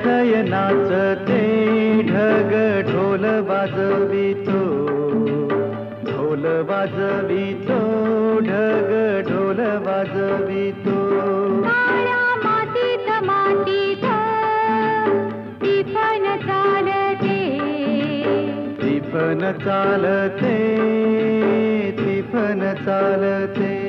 थय नाचते ढग ढोल वाजवितो, ढोल वाजवितो ढग ढोल वाजवितो. काळ्या मातीत मातीत टिपण चालते, टिपण चालते, टिपण चालते.